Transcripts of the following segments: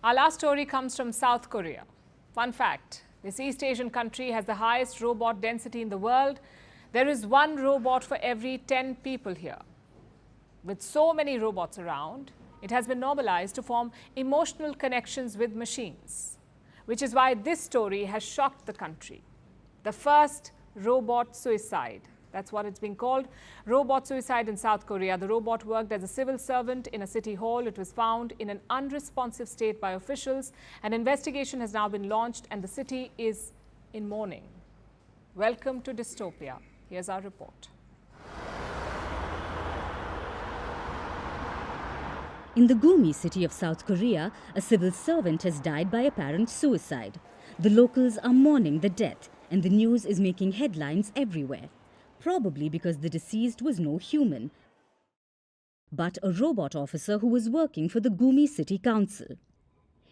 Our last story comes from South Korea. Fun fact, this East Asian country has the highest robot density in the world. There is one robot for every 10 people here. With so many robots around, it has been normalized to form emotional connections with machines, which is why this story has shocked the country. The first robot suicide. That's what it's being called. Robot suicide in South Korea. The robot worked as a civil servant in a city hall. It was found in an unresponsive state by officials. An investigation has now been launched and the city is in mourning. Welcome to Dystopia. Here's our report. In the Gumi city of South Korea, a civil servant has died by apparent suicide. The locals are mourning the death, and the news is making headlines everywhere. Probably because the deceased was no human, but a robot officer who was working for the Gumi City Council.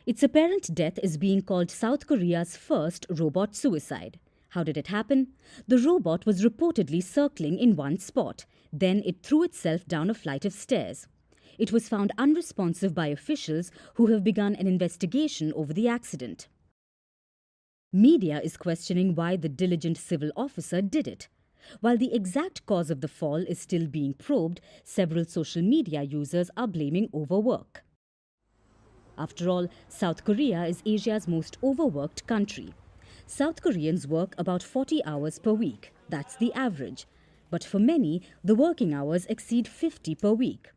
Its apparent death is being called South Korea's first robot suicide. How did it happen? The robot was reportedly circling in one spot. Then it threw itself down a flight of stairs. It was found unresponsive by officials who have begun an investigation over the accident. Media is questioning why the diligent civil officer did it. While the exact cause of the fall is still being probed, several social media users are blaming overwork. After all, South Korea is Asia's most overworked country. South Koreans work about 40 hours per week. That's the average. But for many, the working hours exceed 50 per week.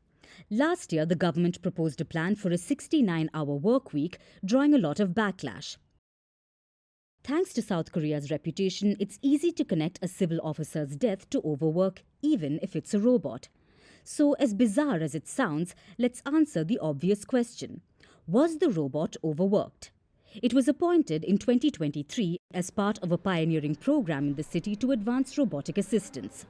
Last year, the government proposed a plan for a 69-hour work week, drawing a lot of backlash. Thanks to South Korea's reputation, it's easy to connect a civil officer's death to overwork, even if it's a robot. So, as bizarre as it sounds, let's answer the obvious question. Was the robot overworked? It was appointed in 2023 as part of a pioneering program in the city to advance robotic assistance.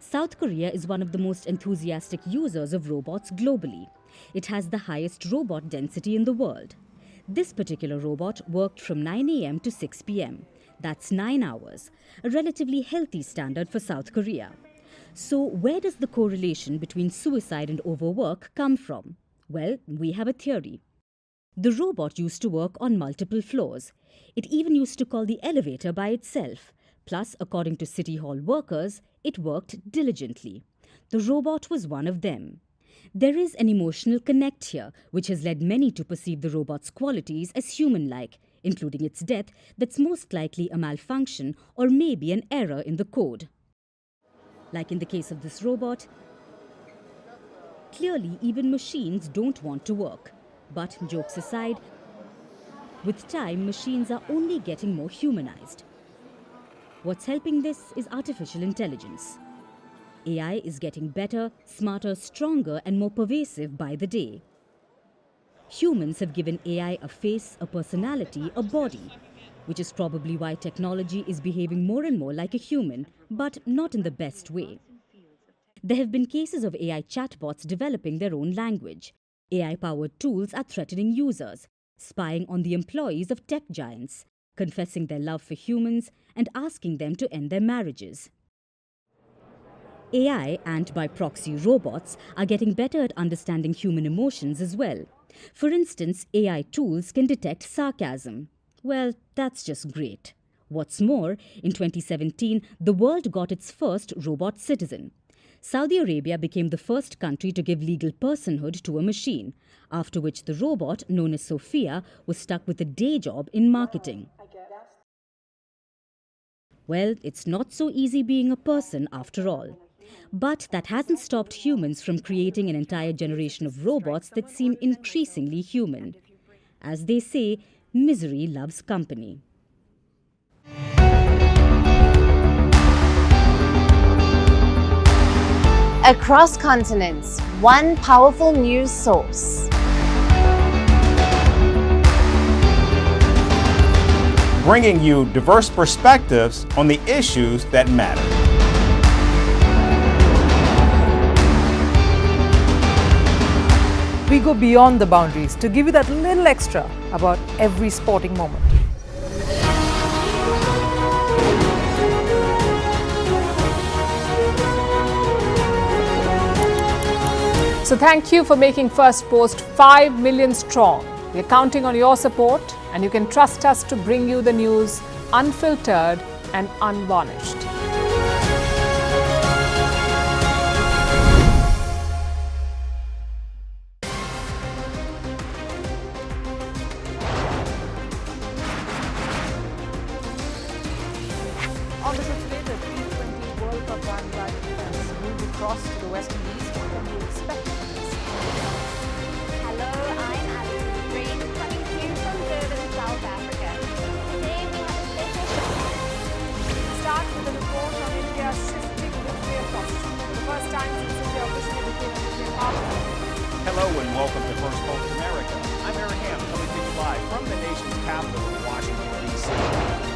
South Korea is one of the most enthusiastic users of robots globally. It has the highest robot density in the world. This particular robot worked from 9 a.m. to 6 p.m. That's 9 hours, a relatively healthy standard for South Korea. So where does the correlation between suicide and overwork come from? Well, we have a theory. The robot used to work on multiple floors. It even used to call the elevator by itself. Plus, according to City Hall workers, it worked diligently. The robot was one of them. There is an emotional connect here, which has led many to perceive the robot's qualities as human-like, including its death that's most likely a malfunction or maybe an error in the code. Like in the case of this robot, clearly even machines don't want to work. But jokes aside, with time, machines are only getting more humanized. What's helping this is artificial intelligence. AI is getting better, smarter, stronger, and more pervasive by the day. Humans have given AI a face, a personality, a body, which is probably why technology is behaving more and more like a human, but not in the best way. There have been cases of AI chatbots developing their own language. AI-powered tools are threatening users, spying on the employees of tech giants, confessing their love for humans, and asking them to end their marriages. AI, and by proxy robots, are getting better at understanding human emotions as well. For instance, AI tools can detect sarcasm. Well, that's just great. What's more, in 2017, the world got its first robot citizen. Saudi Arabia became the first country to give legal personhood to a machine, after which the robot, known as Sophia, was stuck with a day job in marketing. Well, it's not so easy being a person after all. But that hasn't stopped humans from creating an entire generation of robots that seem increasingly human. As they say, misery loves company. Across continents, one powerful news source. Bringing you diverse perspectives on the issues that matter. We go beyond the boundaries to give you that little extra about every sporting moment. So thank you for making First Post 5 million strong. We're counting on your support, and you can trust us to bring you the news unfiltered and unvarnished. On the show today, the T20 World Cup bandwagon has moved across to the West Indies. What can you expect from this? Hello, I'm Alison Green, coming to you from Durban, South Africa. Today we have a special show. We start with a report on India's shifting nuclear posture. For the first time since India officially became a nuclear power. Hello and welcome to First Phone America. I'm Aaron Ham, coming to you live from the nation's capital in Washington, D.C.